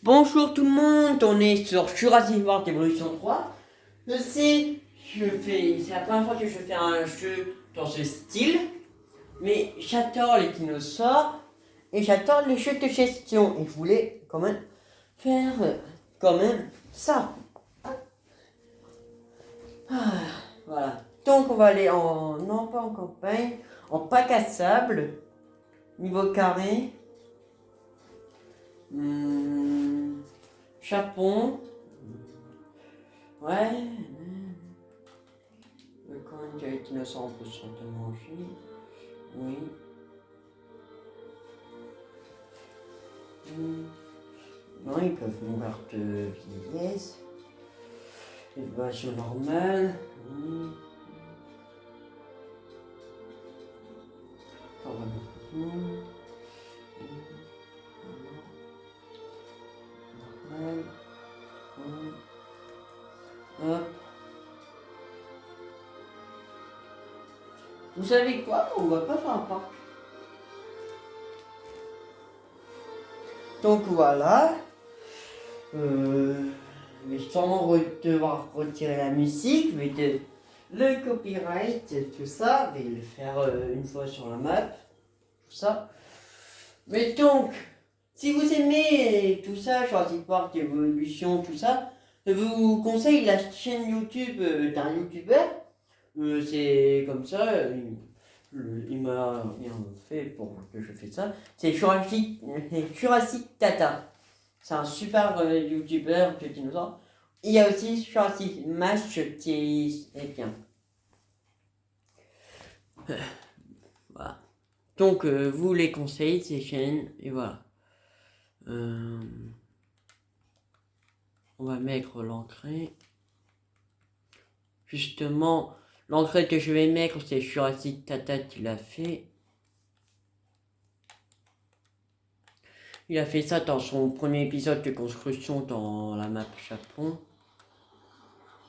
Bonjour tout le monde, on est sur Jurassic World Evolution 3. C'est la première fois que je fais un jeu dans ce style, mais j'adore les dinosaures et j'adore les jeux de gestion. Et je voulais quand même faire quand même ça. Voilà. Donc on va aller non pas en campagne, en bac à sable, niveau carré. Japon. Ouais. Le coin qui a été innocent, on peut se manger. Oui. Non, ils peuvent mourir de vieillesse. Élévation normale. Oui. Normal. Hop. Vous savez quoi? On va pas faire un parc. Donc voilà. Je vais sûrement devoir retirer la musique, mais le copyright, tout ça, je vais le faire une fois sur la map, tout ça. Mais donc, si vous aimez tout ça, Jurassic Park, évolution, tout ça, je vous conseille la chaîne YouTube d'un YouTuber. C'est comme ça, il m'a fait pour que je fasse ça. C'est Jurassic Tata. C'est un super YouTuber de dinosaures. Il y a aussi Jurassic Mash qui est bien. Voilà. Donc, vous les conseillez, ces chaînes, et voilà. On va mettre l'entrée. Justement, l'entrée que je vais mettre, c'est Jurassic Tata qui l'a fait. Il a fait ça dans son premier épisode de construction dans la map Japon.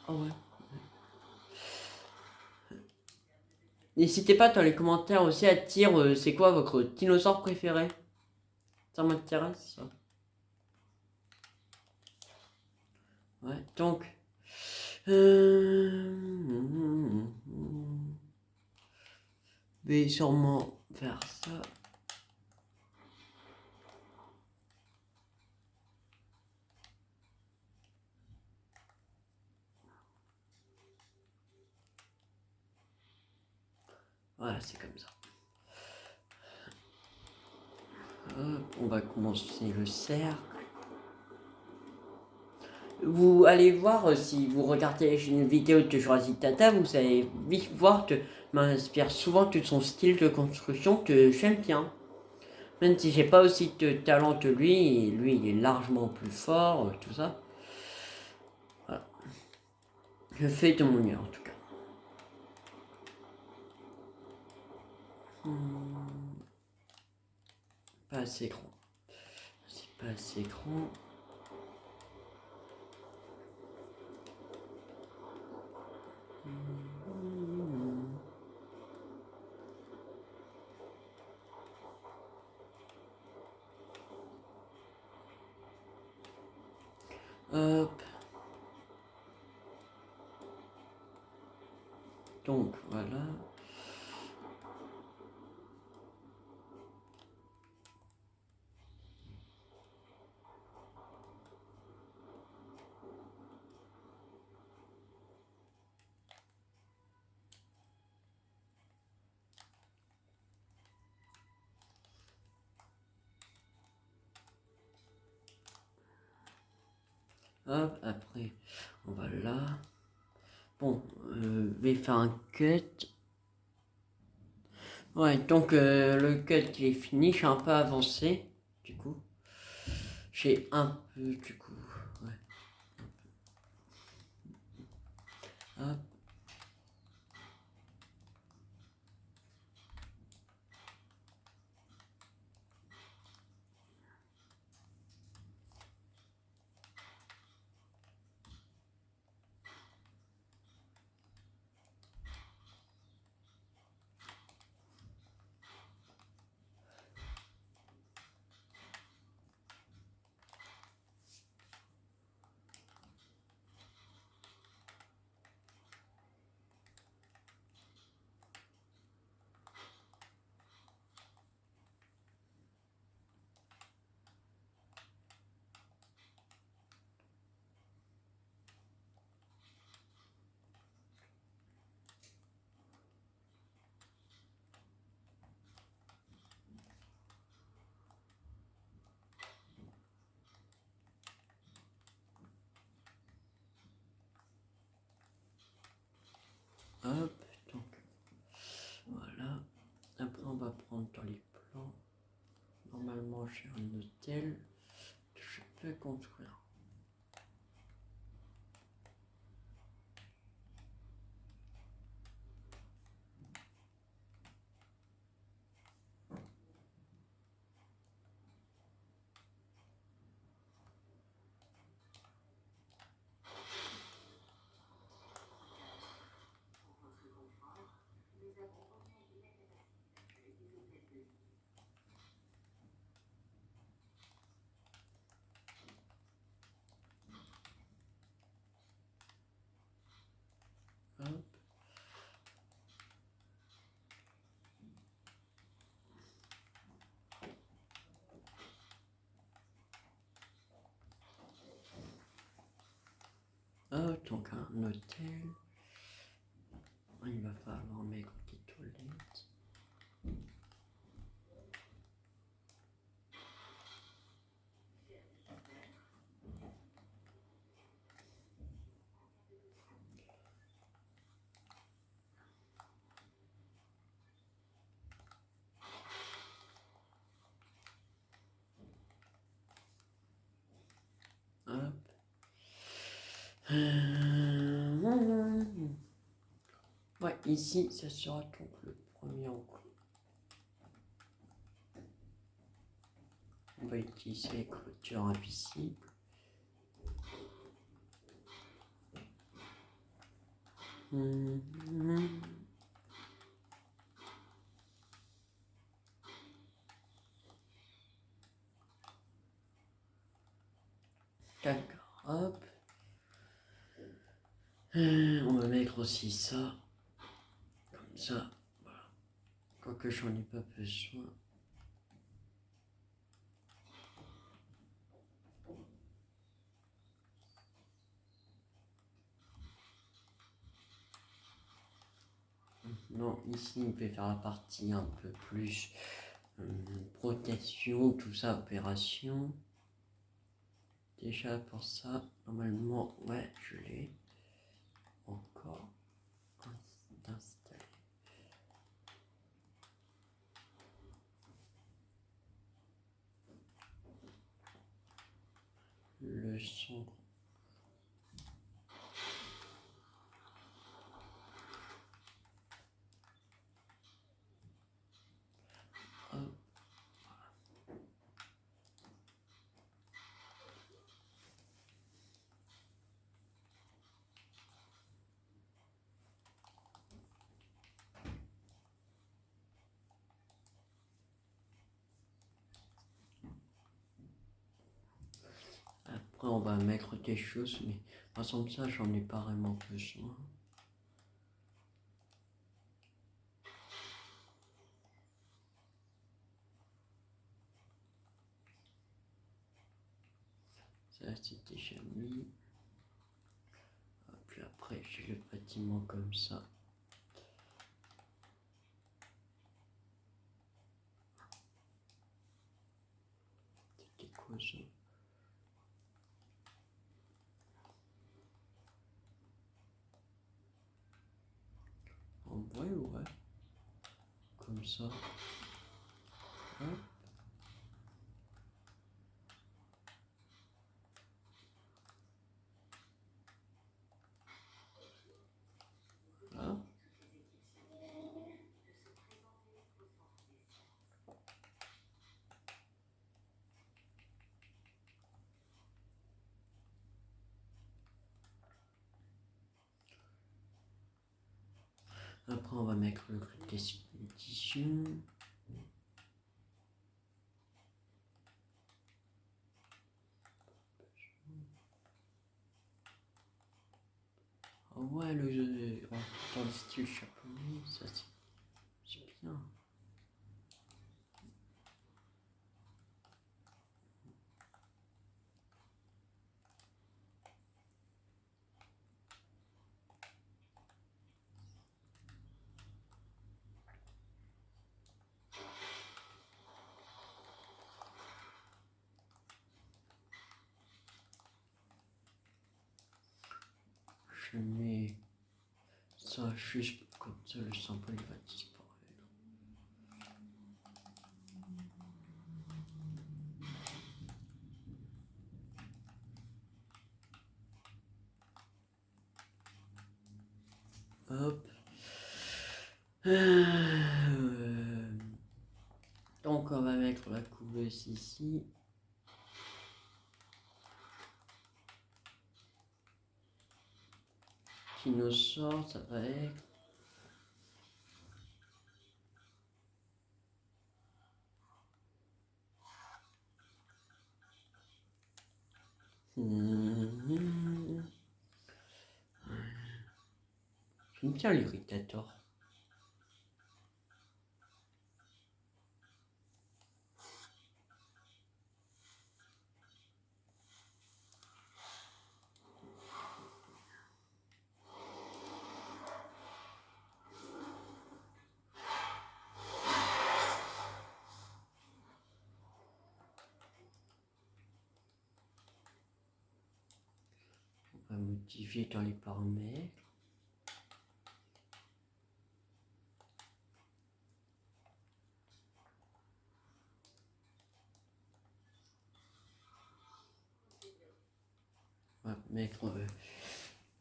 Oh ouais. N'hésitez pas dans les commentaires aussi à dire c'est quoi votre dinosaure préféré. Ça m'intéresse ça. Ouais, donc. Je vais sûrement faire ça. Voilà, c'est comme ça. Hop, on va commencer le cercle. Vous allez voir, si vous regardez une vidéo de Jurassic Tata, vous allez vite voir que m'inspire souvent de son style de construction que j'aime bien. Même si j'ai pas aussi de talent que lui, il est largement plus fort, tout ça. Voilà. Je fais de mon mieux en tout cas. Pas assez grand. C'est pas assez grand. Hop. Donc voilà. Hop, après, on va là. Bon, je vais faire un cut. Ouais, donc le cut il est fini, je suis un peu avancé, du coup. J'ai un peu, du coup, ouais. Hop. normalement j'ai un hôtel que je peux construire. Hop. Donc un hôtel. Il va falloir mettre des toilettes. Hop. Ouais, ici, ça sera donc le premier enclos. On va utiliser clôture invisible. D'accord, hop. On va mettre aussi ça. Comme ça, voilà. Quoique j'en ai pas besoin. Non, ici, il peut faire la partie un peu plus protection, tout ça, opération. Déjà pour ça, normalement, ouais, je l'ai encore installé. Le son. Hop. Après, on va mettre des choses, mais par exemple, ça, j'en ai pas vraiment besoin. Ça, c'est déjà mis. Puis après, j'ai le bâtiment comme ça. C'était quoi ça? En vrai, ouais. Comme ça. Hop. Là. Après, on va mettre le truc d'expédition. Ah ouais, le jeu dans le style japonais, ça c'est bien. Je mets ça juste comme ça, le symbole va disparaître. Hop. Donc on va mettre la couveuse ici. Qui nous sort, ça va être... J'aime bien l'irritator. On va modifier dans les paramètres. On va mettre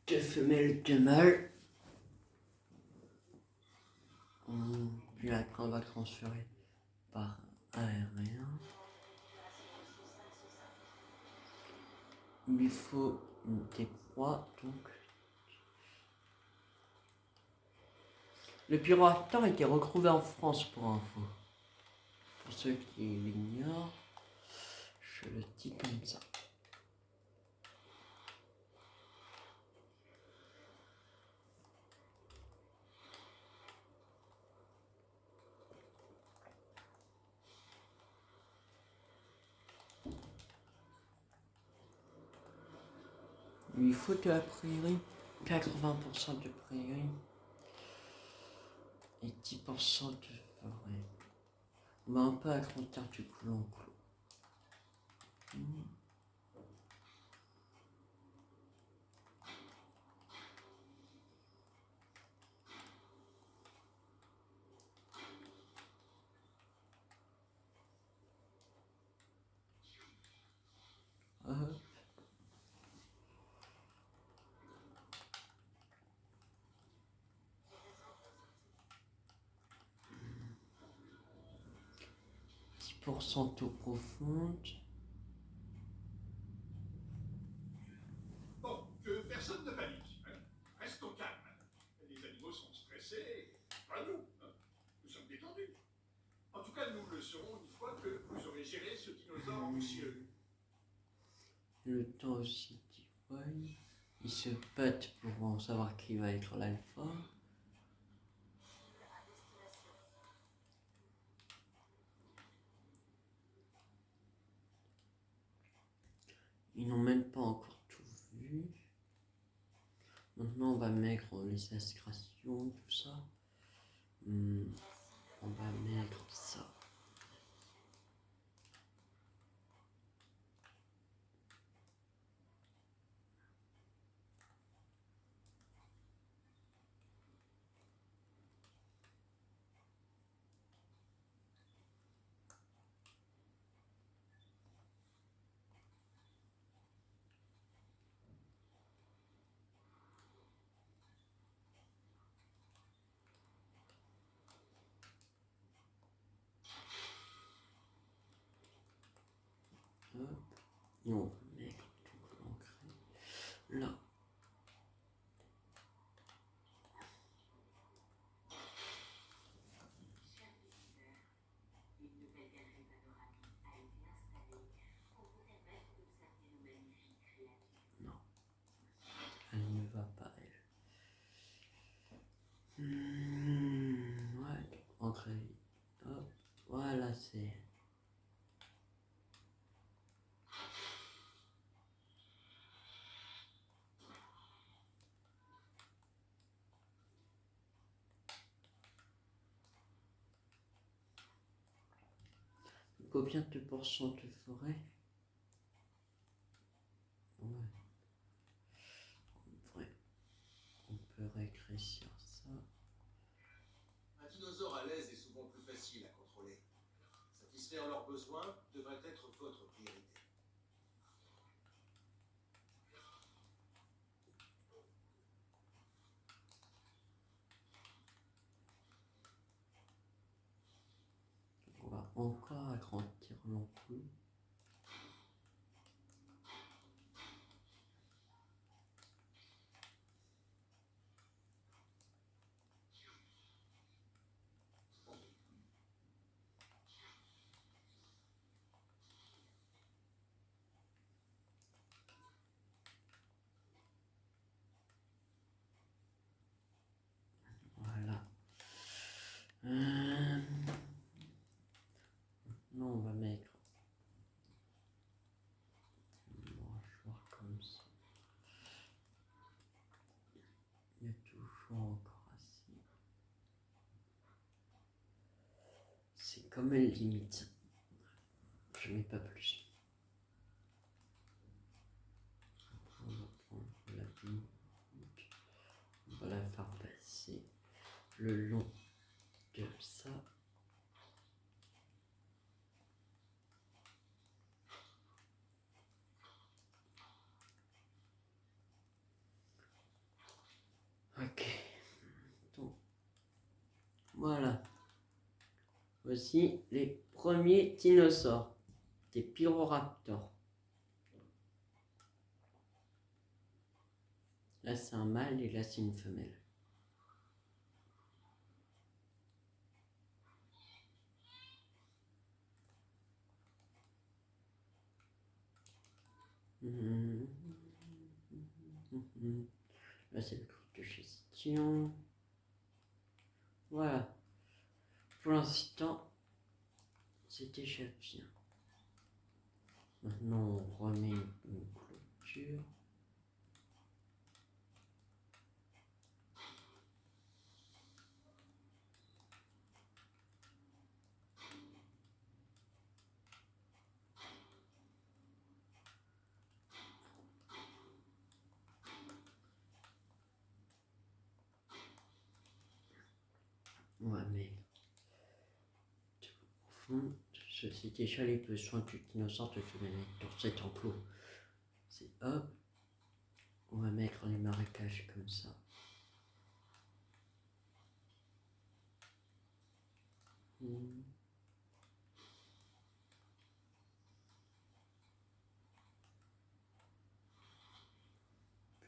deux femelles, deux mâles. Puis après on va transférer par aérien. Il lui faut une T3, donc. Le Pyroraptor a été retrouvé en France pour info. Pour ceux qui l'ignorent, je le dis comme ça. Il lui faut de la prairie, 80% de prairie et 10% de forêt. On va un peu agrandir du coup l'enclos. Hop. D'eau profonde. Bon, que personne ne panique. Hein. Restons calmes. Les animaux sont stressés, pas nous. Hein. Nous sommes détendus. En tout cas, nous le serons une fois que vous aurez géré ce dinosaure ambitieux. Le temps aussi divine. Ils se battent pour en savoir qui va être l'alpha. Ils n'ont même pas encore tout vu. Maintenant on va mettre les excrétions, tout ça. On va mettre ça. Hop. Et on va mettre tout l'ancré là. Non, elle ne va pas elle. Ouais, ancré. Hop, voilà c'est. Combien de pourcents de forêt? Ouais. On peut rétrécir ça. Un dinosaure à l'aise est souvent plus facile à contrôler. Satisfaire leurs besoins devrait être votre priorité. encore agrandir l'ampoule. Voilà. Non, on va mettre une mâchoire comme ça. Il y a toujours encore assez. C'est comme une limite. Je mets pas plus. On va prendre la boue. On va la faire passer le long de ça. Ok. Donc, voilà. Voici les premiers dinosaures, des pyroraptors. Là, c'est un mâle et là, c'est une femelle. Là, c'est le truc de gestion. Voilà. Pour l'instant, c'est déjà bien. Maintenant, on remet une clôture. On va mettre au fond. C'est déjà les besoins du dinosaure de se mettre dans cet enclos. C'est hop. On va mettre les marécages comme ça. Puis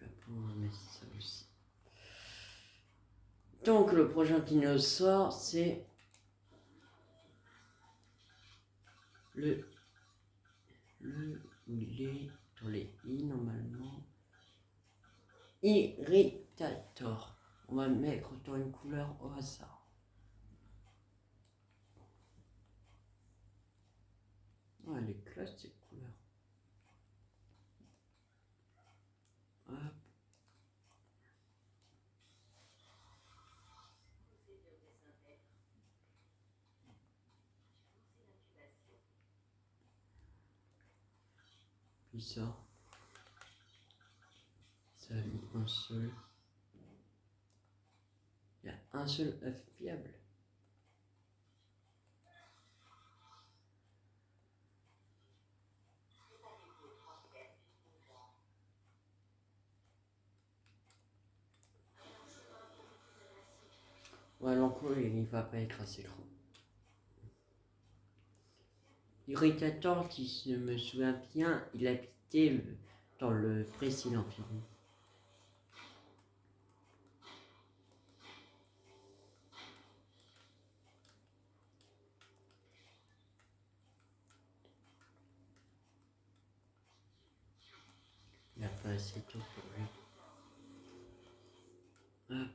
après, on va mettre ça aussi. Donc, le prochain dinosaure, c'est le il est dans les i normalement. Irritator. On va mettre dans une couleur au hasard. Ouais, elle est classe cette couleur. Hop. Bizarre. Ça a mis un seul. Il y a un seul œuf fiable. Ouais, l'enclos il va pas être assez grand. Irritator, si je me souviens bien, il habitait dans le Brésil environ. Il n'y a pas assez d'eau pour lui. Hop.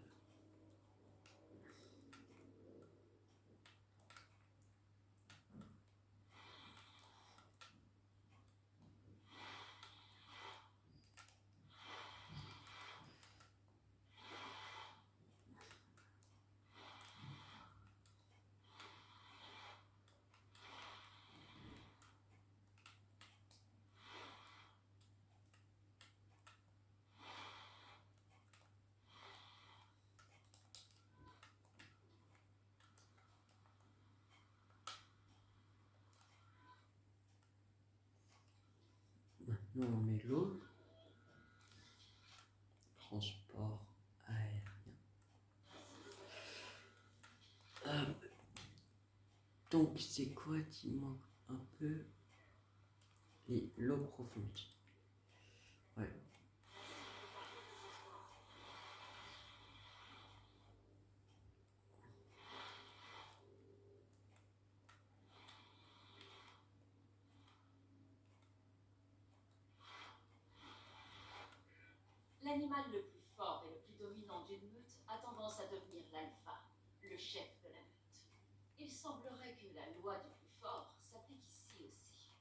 Maintenant on met l'eau. Transport aérien. Hop. Donc c'est quoi, dis-moi un peu, l'eau profonde. Ouais. L'animal le plus fort et le plus dominant d'une meute a tendance à devenir l'alpha, le chef de la meute. Il semblerait que la loi du plus fort s'applique ici aussi.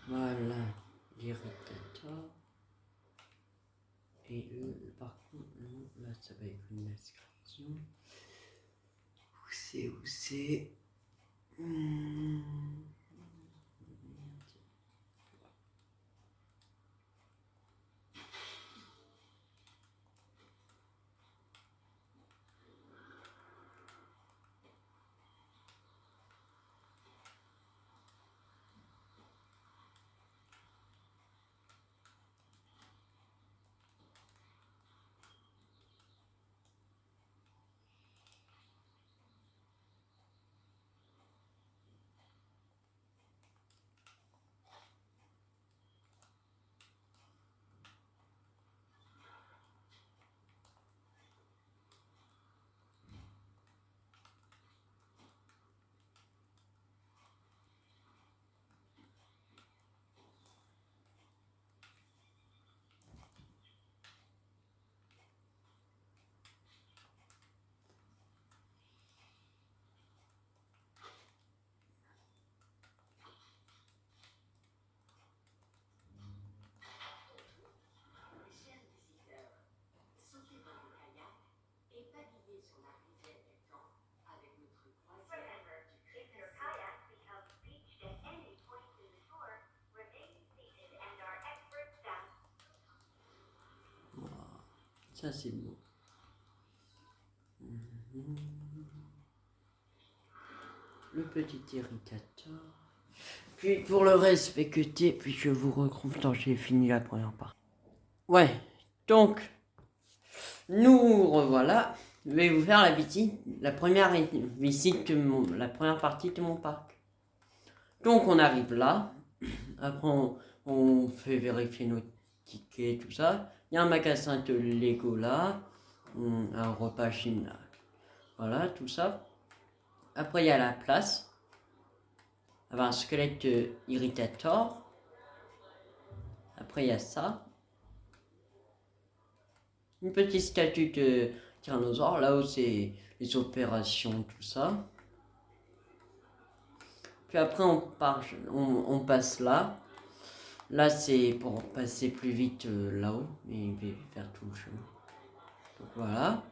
Voilà, l'irritateur. Et par contre, non, là ça va être une inscription. Où c'est Chers visiteurs, sautez dans le kayak et pavillez sur la rivière du temps avec notre croisière du Crétacé. ça c'est bon. Le petit irritateur. Puis pour le reste, fais que t'es, puis je vous retrouve quand j'ai fini la première partie. Ouais, donc, nous revoilà. Je vais vous faire la première visite la première partie de mon parc. Donc on arrive là, après on fait vérifier nos tickets, tout ça. Il y a un magasin de Lego là, un repas chinois, voilà, tout ça. Après il y a la place, avec un squelette Irritator. Après il y a ça. Une petite statue de tyrannosaure, là où c'est les opérations, tout ça. Puis après on passe là. Là c'est pour passer plus vite là-haut, et faire tout le chemin. Donc voilà.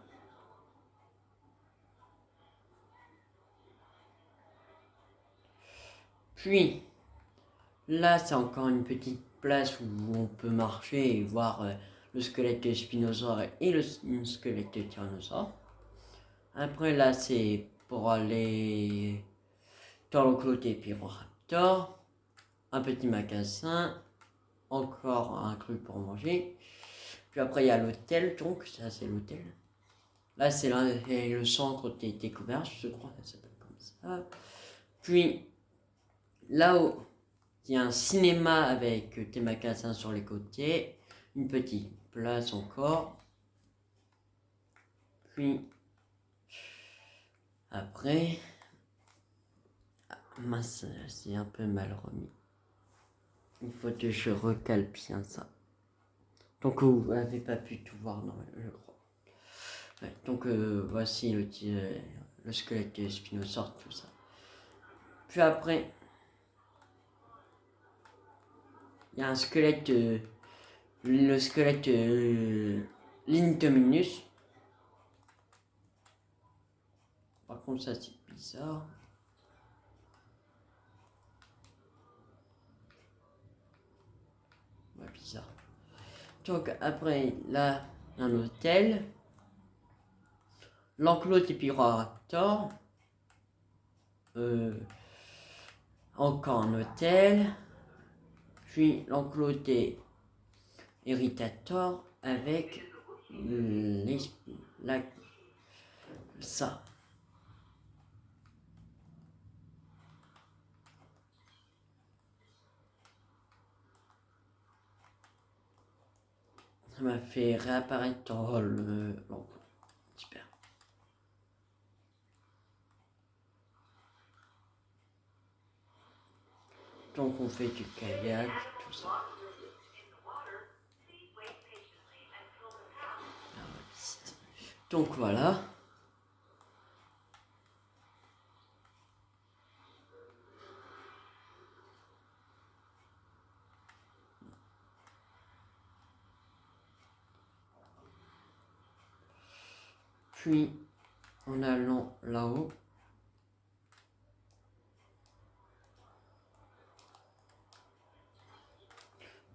Puis là c'est encore une petite place où on peut marcher et voir le squelette de Spinosaure et le squelette de Tyrannosaure. Après là c'est pour aller dans le côté Pyroraptor, un petit magasin, encore un truc pour manger. Puis après il y a l'hôtel, donc ça c'est l'hôtel. Là c'est le centre des découvertes, je crois, ça s'appelle comme ça. Puis là-haut, il y a un cinéma avec des magasins sur les côtés, une petite place encore. Puis après, mince, c'est un peu mal remis. Il faut que je recale bien ça. Donc vous n'avez pas pu tout voir, non, je crois. Ouais, donc voici le squelette de Spinosaure, tout ça. Puis après, il y a un squelette, le squelette Lintominus. Par contre, ça c'est bizarre. Ouais, bizarre. Donc après, là, un hôtel. l'enclos des Pyroraptors, encore un hôtel, puis l'enclos des Irritators avec ça. Ça m'a fait réapparaître l'enclos. Super. Donc on fait du kayak, tout ça. Donc voilà. Puis en allant là-haut,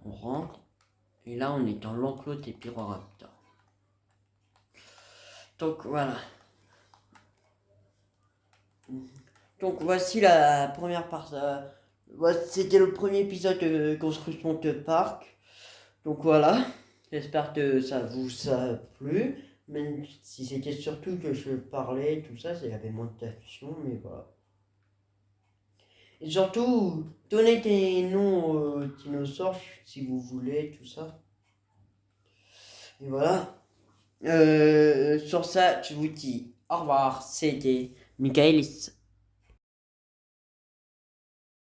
on rentre et là on est dans l'enclos des Pyroraptors. Donc voilà. Donc voici la première partie. C'était le premier épisode de construction de parc. Donc voilà. J'espère que ça vous a plu. Même si c'était surtout que je parlais, tout ça, il y avait moins d'action, mais voilà. Et surtout, donnez des noms aux dinosaures si vous voulez, tout ça. Et voilà. Sur ça, je vous dis au revoir. C'était Michaelis.